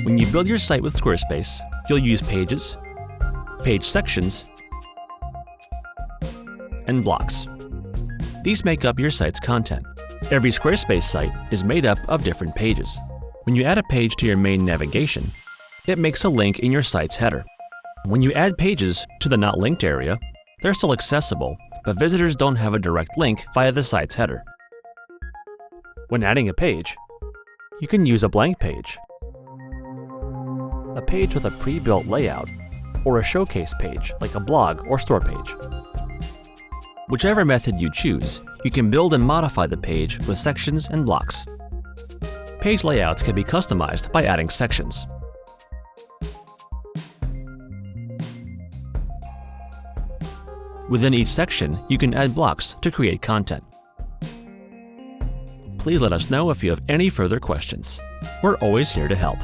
When you build your site with Squarespace, you'll use pages, page sections, and blocks. These make up your site's content. Every Squarespace site is made up of different pages. When you add a page to your main navigation, it makes a link in your site's header. When you add pages to the Not Linked area, they're still accessible, but visitors don't have a direct link via the site's header. When adding a page, you can use a blank page, a page with a pre-built layout, or a showcase page like a blog or store page. Whichever method you choose, you can build and modify the page with sections and blocks. Page layouts can be customized by adding sections. Within each section, you can add blocks to create content. Please let us know if you have any further questions. We're always here to help.